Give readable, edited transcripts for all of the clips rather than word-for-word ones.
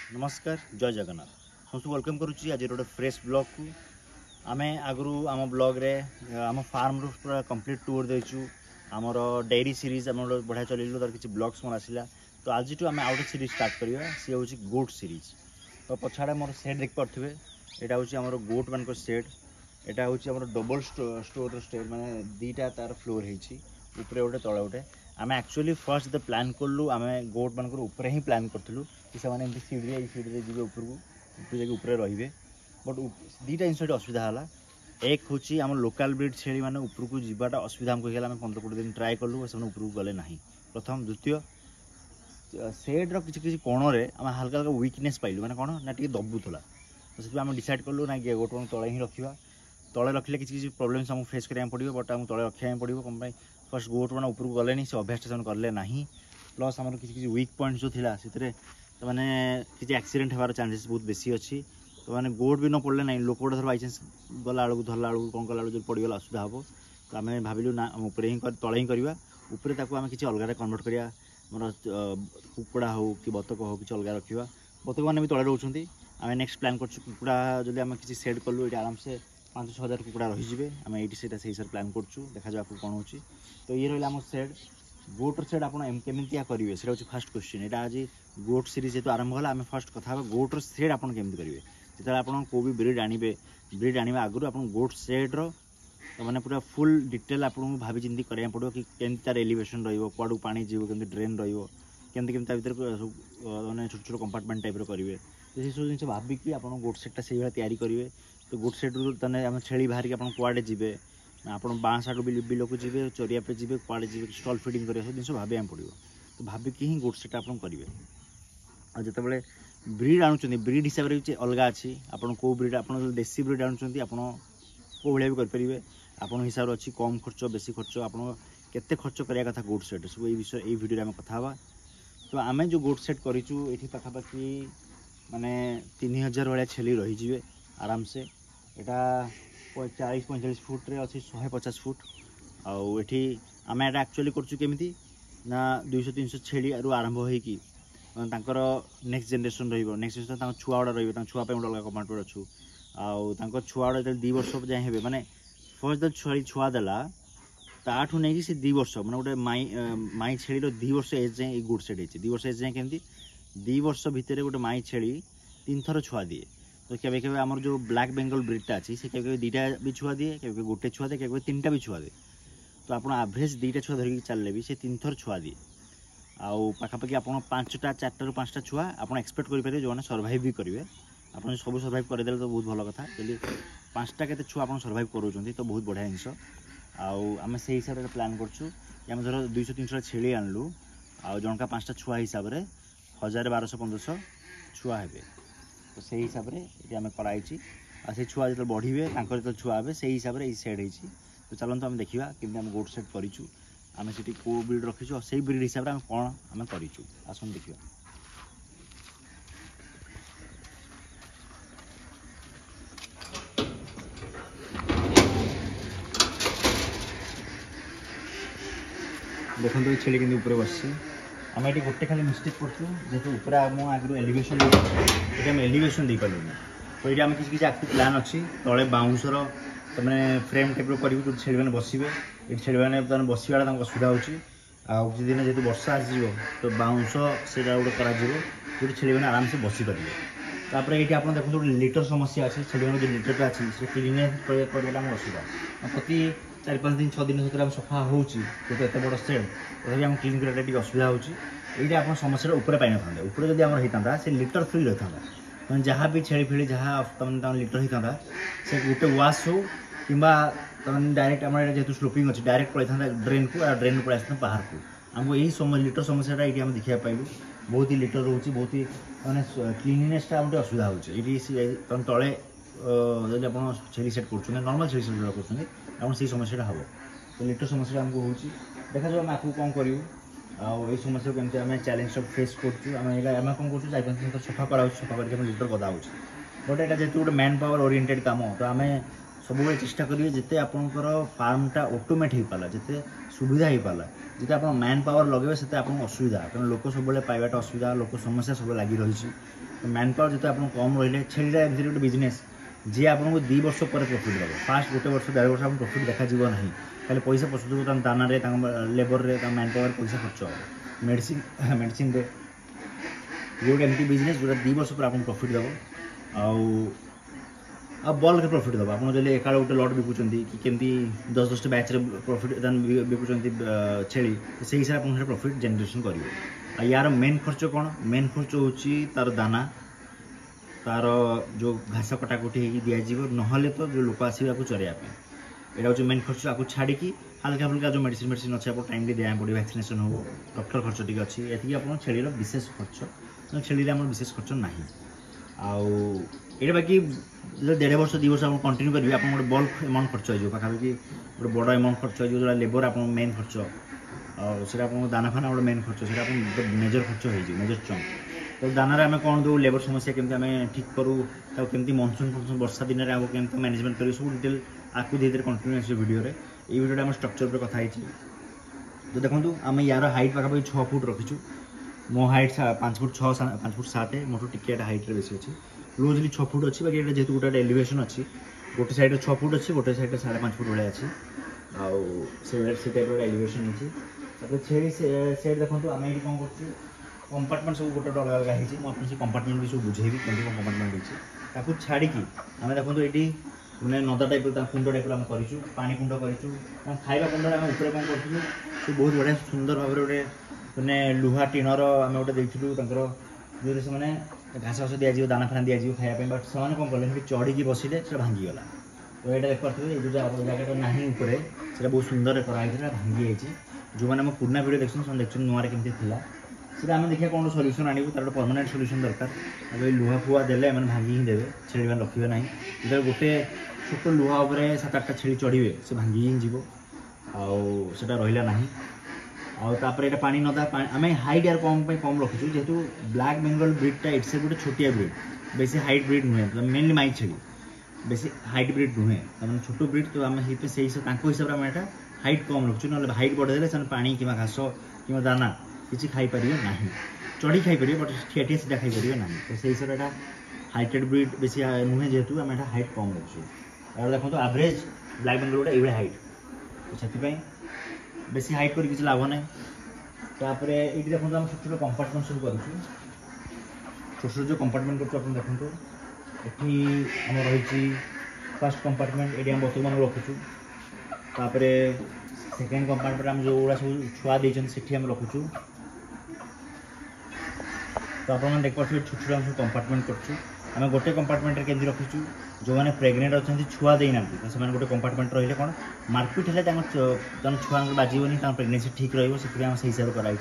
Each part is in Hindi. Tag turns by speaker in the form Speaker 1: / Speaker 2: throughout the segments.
Speaker 1: नमस्कार जय जगन्नाथ समस्त वेलकम करुच्ची आज गोटे फ्रेश ब्लॉग को आम आगु आम ब्लॉग रे आम फार्म रू पूरा कंप्लीट टूर देचु आमर डेयरी सीरीज आम बढ़िया चलू तार किसी ब्लॉग्स मन आसला तो आज आम आउट सीरीज स्टार्ट करवा सी हूँ गोट सीरीज तो पछाड़े मोर सेट देख पारे यहाँ हूँ आम गोट मान सेट यहाँ हूँ आम डबल स्टोर स्टेट माने दीटा तार फ्लोर होती गोटे तले गोटे आम एक्चुअली फर्स्ट जो प्लान कलु आम गोट मान ऊपर ही प्लान करूँ कि से सीढ़ी जी ऊपर रे बट दीटा जिन असुविधा है एक हूँ आम लोकल ब्रिड छेली मैंने उपरको जावाटा असुविधा आमको होगा 15-20 दिन ट्राए कलु से उपरको गले ना प्रथम द्वितीय सेड्र किसी कोण में आम हल्का हल्का वीकनेस पाइलु मैंने कौन ना टी दबुला तो से आम डिसाइड कलु ना गोट को तले ही रखा तले रखिले किसी प्रोब्लेम्स आमको फेस करा पड़ो बट आमको तले रखा पड़ो कम फर्स्ट गोट मैंने उपरको गले से अभ्यास से कले ना प्लस आम किसी वीक पॉइंट जो था से तो मैंने किसी एक्सीडेंट होवार चांसेस बहुत बेसी अच्छी तो मैंने गोट भी न पड़े ना लोक गोटे थर बाईचान्स गला बेलू धरला बेलू कौन कला जो पड़गला असुविधा हम तो आम भाविलु ना ऊपर ही तले ही करवा ऊपर आम किसी अलग कन्वर्ट करा मोर कुकुड़ा हो कि बतक हो कि अलग रखा बतक मैंने भी तले रोचे आम नेक्स्ट प्लान कुकुड़ा जब आम किसी सेट कलु ये आराम से 5-6 हज़ार कुकुड़ा रहीजे आम ये से हिसाब प्लान करूँ देखा जाए कौन हो तो ये रहा आम सेट गोटर सेट आपमती करेंगे से हूँ फास्ट क्वेश्चन यहाँ आज गोट सीरीज जेहतु आरंभ है आम फास्ट कथा गोटर सेट आप केमती करेंगे जो आप भी ब्रिड आने आगु आप गोट सेड्र मैंने पूरा फुल डिटेल आपको भाभी चिंती कराया पड़ो कि केमती तार एलिवेशन रड़ू पानी जीव केमती ड्रेन रमती भर मैंने छोट छोट कंपार्टमेंट टाइप करेंगे तो ये सब जिन भाविकी आप गोट सेटा से तैयारी करेंगे तो गोट सेट रू आम छेली बाहर आप कुआड़े जी आप बाँ साइड बिल को जी चरिया पे जी कुआड़े जी स्टल फिडिंग कर जिन भाविया पड़ो तो भाविकी ही गोट सेट आप करेंगे और जिते ब्रिड आणुचंदी ब्रिड हिसाब से अलग अच्छी आपन को ब्रिड आप देसी ब्रिड आणुचंदी आप को भाया भी करेंगे आपन हिसाब अच्छी कम खर्च बेसी खर्च आप केते खर्च करिया कथा गोट सेट सब ये विषय ये वीडियो आम कथा हवा तो आम जो गोट सेट करूँ ये पाखापाखि माने 3000 भाया छेली रहीजे आराम से यहाँ 40-45 फुट रे अच्छी 150 फुट आठी आम यहाँ एक्चुअली करें ना 200-300 छेली आरंभ होगी नेक्स्ट जनरेशन नेक्स्ट जनरेशन छुआ गुड़ा रही छुआ गोटे अलग कमांडमेंट अच्छू आउ छुआ गुड़ा 2 वर्ष जाए हे मैंने फर्स्ट जो छेली छुआ देला ताठू नहीं से 2 वर्ष मैंने गोटे माई छेली 2 वर्ष एज जाए गोट सेट होती 2 वर्ष एज जाए केमती 2 वर्ष भितर गोटे माई छेली 3 थर छुआ दिए तो केवे केवे आमर जो ब्लैक बेंगल ब्रिडटा अच्छी से केवे 2टा भी छुआ दिए केवे गोटे छुआ दिए केवे 3टा भी छुआ दिए तो आप एवरेज 2टा छुआ धरिकी चलले भी से 3 थर छुआ दिए आउ पाखापाखि आप 4टा रू 5टा छुआ आप एक्सपेक्ट करेंगे जो मैंने सर्वाइव भी करेंगे आप सब सर्वाइव करदे तो बहुत भल कथा यदि 5टा के छुआ आप सर्वाइव करों तो बहुत बढ़िया जिनस आम से हिसाब से प्लान करें धर 200-300 छेली आणलु आ जनका 5टा छुआ हिसाब से 1000-1200-1500 छुआ हे तो से हिसाब से आम कराई से छुआ जो बढ़े जो छुआ हे से हिसाब से सेट होती तो चलते आम देखा कि आम गोट सेट करूँ आम से को ब्रिड रखीचु और से ब्रिड हिसाब से आम कौन आम करूँ आसन देखा देखो छेली के ऊपर बस आम ये गोटे खाली मिस्टेक करूँ ऊपर आम आगे एलिवेशन ये आम एलिवेशन दे पार्लुनि तो ये आम किसी एक्टिव प्लान अच्छी तले बाउंसर मैंने फ्रेम टाइप कर छेली मैंने बसवे ये छेली मैंने बसवाटा असुविधा हो दिन जेहतु वर्षा आसो तो बाउंस से गोटे कर छेली मैंने आराम से बसी पारे तापर ये आप देखते गोटे लिटर समस्या अच्छी छेली मैंने जो लिटरटा अच्छी से क्लीनेस करवाटा आम असुविधा प्रति 4-5 दिन 6 दिन भर आम सफा होती एत बड़ सेड तभी आम क्लीन कराटा असुविधा होती आप समस्या ऊपर पाई ना ऊपर जब आम होता से लिटर फ्री रही था मैंने जहाँ भी छेली फेली जहाँ लिटर होता से गोटे वाश हो कि डायरेक्ट आम जेहतु स्लोपिंग अच्छी डायरेक्ट पड़ता ड्रेन को ड्रेन पड़े आसता बाहर को आमको यही लिटर समस्याटा ये आम देखा पाइलु बहुत ही लिटर रोचे बहुत ही मैंने क्लीननेसटा गोटे असुविधा होती तले जब आप छेली सेट कर नॉर्मल छेली सेट कर समस्या हम तो लिटर समस्या आमको हो देखा जाओ आम आपको कौन करूँ आउ समस्या केमती आम चैलेंज फेस करें कौन कर 4-5 दिन सफा कर सफा करके लिटर गदा हो बट यहाँ जेहतु गोटे मैन पावर ओरिएंटेड काम तो आम सब चेष्टा करेंगे जिते आपंकर फार्मटा ऑटोमेट हो पाला जिते सुविधा हो पाला जिते आप मैन पावर लगे से आपको असुविधा कारण लोक सब पाइबाटा असुविधा लोक समस्या सब लगी रही मैन पावर जिते आप कम रही छेड़ा एमती गोटे बिजनेस जी आपको 2 वर्ष पर प्रॉफिट देव फास्ट 1 वर्ष 1.5 वर्ष आप प्रॉफिट देखा ना खाली पैसा पशु दाना लेबर मैन पावर पैसा खर्च हो मेडिसिन मेडिसिन रे गोटे एमती बिजनेस जो 2 वर्ष पर आपको प्रॉफिट देव आ बल्क प्रॉफिट दब आप एका गोटे लट बिकुंट कि केमती 10-10 बैच प्रॉफिट बिकुंट छेली से हिसाब से प्रॉफिट जनरेशन करेंगे यार मेन खर्च कौन मेन खर्च होची तार दाना तार जो घास कटाकटी दिज्व ना तो जो लोक आसवा चरवाई यहाँ हूँ मेन खर्च आपको छाड़ी हल्का फुल्का जो मेडिसिन मेडिसिन अच्छे आपको टाइम दिया पड़े वैक्सीनेशन हो डॉक्टर खर्च टी अच्छी ये आप छेली विशेष खर्च छेली आम विशेष खर्च ना आउ बाकी 1.5 वर्ष 2 वर्ष आप कंटिन्यू करेंगे आप गोटे बल्क एमाउंट खर्च हो पाखापाखि गोटे बड़ एमाउंट खर्च हो जो लेबर आप मेन खर्च और से आप दाना फाना गोटे मेन खर्च से मेजर खर्च हो मेजर चंक तो दाना आम कौन दो लेबर समस्या केमती आम ठीक करूँ केमती मनसून फनसून वर्षा दिन में आगे केमती मैनेजमेंट करूँ सब डिटेल आपको धीरे धीरे कंटिन्यू आस वीडियो ये वीडियो आम स्ट्रक्चर पर कथा तो देखो आम यार हाइट पाखापाखि 6 फुट रखीचु मो हाइट 5 फुट 6 5 फुट 7 मोटू टिके हाइट बेसी अच्छी क्लोजली 6 फुट अच्छी बाकी जेहतु गोटे एलिवेशन अच्छी गोटे साइड 6 फुट अच्छी गोटे साइड 5.5 फुट भाई अच्छी आउ से टाइप एलिवेशन होती छेड़ी सेट देखो आम ये कौन कर कंपार्टमेंट सब गोटे अलग अलग होती मुझे कंपार्टमेंट भी सब बुझेबी कौन कौन कंपार्टमेंट होती छाड़ी आम देखो ये मैंने नदा टाइप कुंड टाइप आम करूँ पानी कुंड करूँ खाଇବା कुंड आम ऊपर कौन कर बहुत बढ़िया सुंदर भाव गोटे मैंने लुहा टीणर आम गोटे देखूँ जो से घास घास दिज्व दाना फाना दिज्व खायापी बट से कौन कले चढ़ी बसिले से भांगीगला तो यहाँ देखिए जो जगह ना उपरे से बहुत सुंदर कराई भांगी जाइए जो मैंने पुराना वीडियो देखते देखते नुआरे केमती थी सीधा आम देखिए कौन सल्यूशन आणु तार परमानेंट सल्यूशन दरकार अब लुहा फुआ देले मैंने भांगी ही देवे छेड़ी मैंने रखिए ना जो गोटे छोट लुहा उपर 7-8टा छेड़ी चढ़े से भांगी ही जीव आटा रहा ना आउे ये पानी नदा आम हाइट यार कम रखीचु जेहेतु ब्लैक बेंगल ब्रीडटा इट्स गोटे छोटिया ब्रीड बेसी हाइट ब्रीड नुहे मेनली माई छेड़ी बेसी हाइट ब्रीड नुहे मैंने छोट ब्रीड तो आम से हिसाब से आम यहाँ हाइट कम रखुचु ना हाइट बढ़ेदेले से पानी कि घास कि दाना किसी खाईपर ना चढ़ी खाईपर बट ठिया सीधा खाईपर ना तो से हिसाब से हाइटेड ब्रीड बेसी नुहे जेहेतु आम यहाँ हाइट कम रखुचु और देखो एवरेज ब्लैक बेंगल गोटे ये हाइट तो से बेसी हाइट कर किसी लाभ ना तापर ये देखो आम छोट छोट कंपार्टमेंट सब करूँ छोट छोट जो कंपार्टमेंट कर देखो ये आम रही फर्स्ट कंपार्टमेंट ये आम बर्तमान रखुचु तापर सेकेंड कंपार्टमेंट आम जो सब छुआ देते से रखुचु तो आप देख पारे छोट छोट आम सब कंपार्टमेंट करें गोटे कंपार्टमेंट केमती रखीचु जो मैंने प्रेग्नेंट अच्छा छुआ देना तो से गोटे कंपार्टमेंट रही कौन मारपिट है छुआ बाजबनी प्रेगनेंसी ठीक रही हिसाब से कराई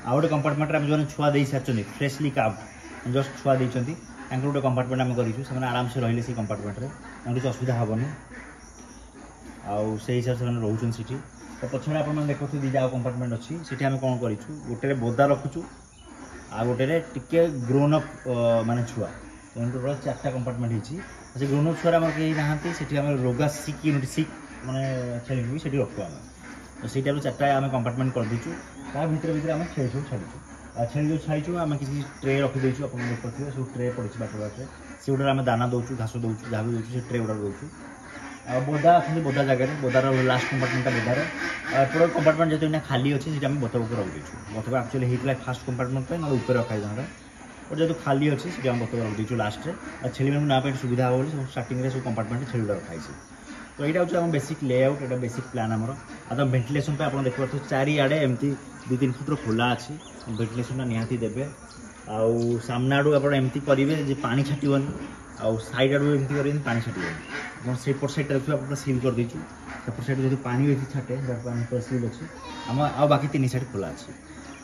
Speaker 1: आउ गोटे कंपार्टमेंट जो मैंने छुआ दे सारी फ्रेशली काउड जस्ट छुआ देती गोटे कंपार्टमेंट आम करूँ आराम से रही कंपार्टमेंट में किसी असुविधा हेनी आउ से हिसाब से रोचे सीटी तो पछे आप देखो दीटा कंपार्टमेंट अच्छी से आम कौन करूँ गोटे बोदा रखुचु आ गोटे टिके ग्रोन अप माने छुआ तो टोटल 4टा कंपार्टमेंट होती ग्रोन अप छुआ आम कहीं नहांती से रोगा सिक सिक मैंने छेड़ी भी से रखू आम तो से टाइप 4टा आम कंपार्टमेंट कर दीचु ता भर आम छेड़ी सब छाड़ीचु छेड़ी जो छाड़ीचु आम किसी ट्रे रखीदेचु आप देखिए सब ट्रे पड़ी बाटे बाटे से गुड़ा आम दाना दौचु घास दौचु जहाँ भी दौचु से ट्रे गुड़ा दौचु आ बोदा अच्छे बोदा जगह बोदार लास्ट कंपार्टमेंटा बोदार एपट कंपार्टमेंट जो खाली अच्छे से बतक रख देचु बतक एक्चुअली होता है फास्ट कंपार्टमेंट ना ऊपर रखाई था और जो खाली अच्छे से बतक रख देचु लास्ट में छेली मैं ना सुविधा हो स्टार्टिंग सब कंपार्टमेंट छेड़ी गुड़ा रखाई तो यहाँ हूँ आम बेसिक लेआउट यहाँ बेसिक प्लान आमर आ वेंटिलेसन पे आप देखिए चारिआडे एमती 2-3 फुट खोला अच्छी वेंटिलेसन निहाती देवे आउ सामना आड़ू आप एमती करेंगे पानी छाटबनी आउ साइड आड़ू एमती करेंगे पानी छाटबनी सेपट साइड देखिए आप सील कर देचु सेपट साइड जो पानी बेसी छाटे पानी सील अच्छी आम आ बाकी 3 साइड खोला अच्छी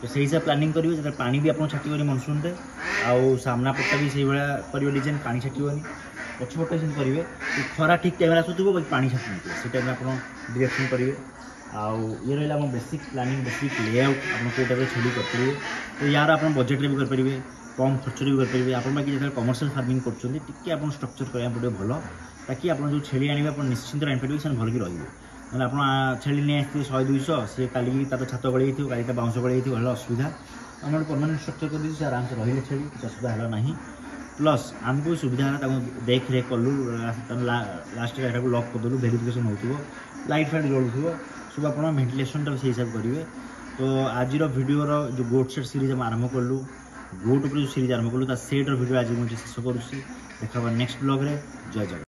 Speaker 1: तो से हिसाब प्लानिंग करेंगे जो पानी भी आप छाटबनी मनसून में आउ सामना पट्टा भी से भाया कर डिजाइन पानी छाटबनी पछपटे से करेंगे खरा ठीक टाइम आसूब बाकी पानी छाटुन से टाइम आप डिरेक्शन करेंगे आउ ये रहा बेसिक प्लानिंग बेसिक लेआउट आप टाइप छेड़ी करेंगे तो यार आप बजेट भी करेंगे कम खर्च भी करेंगे आप जो कमर्शियल फार्मिंग कर स्ट्रक्चर कराया पड़े भल ताकि आप जो छेड़ी आने आप निश्चिंत आनीपारे से भल कि रे ମାନେ ଆପଣ ଛେଳି ନେଇ ଆସିଥିବେ 100-200 ସେ କାଲି ତାର ଛାତ ଗଳି ଯାଇଥିବ କାଲି ତା ବାଉଁଶ ଗଳି ଯାଇଥିବ ହେଲେ ଅସୁବିଧା ଆମର ପରମାନେଣ୍ଟ ଷ୍ଟ୍ରକ୍ଚର କରିଦେଇଛୁ ସେ ଆରାମସେ ରହିଲେ ଛେଳି କିଛି ଅସୁବିଧା ହେଲା ନାହିଁ ପ୍ଲସ୍ ଆମକୁ ସୁବିଧା ହେଲା ତାକୁ ଦେଖରେଖ କଲୁ ଲାଷ୍ଟରେ ଏଟାକୁ ଲକ୍ କରିଦେଲୁ ଭେରିଫିକେସନ୍ ହେଉଥିବ ଲାଇଟ୍ ଫାଇଟ୍ ଜଳୁଥିବ ସବୁ ଆପଣ ଭେଣ୍ଟିଲେସନଟା ସେଇ ହିସାବ କରିବେ ତ ଆଜିର ଭିଡ଼ିଓର ଯେଉଁ ଗୋଟ୍ ସେଟ୍ ସିରିଜ୍ ଆମେ ଆରମ୍ଭ କଲୁ ଗୋଟ୍ ଉପରେ ଯେଉଁ ସିରିଜ୍ ଆରମ୍ଭ କଲୁ ତା ସେଟ୍ର ଭିଡ଼ିଓ ଆଜି ମୁଁ ଶେଷ କରୁଛି ଦେଖା ନେକ୍ସଟ ବ୍ଲଗ୍ରେ ଜୟ ଜଗନ୍ନାଥ।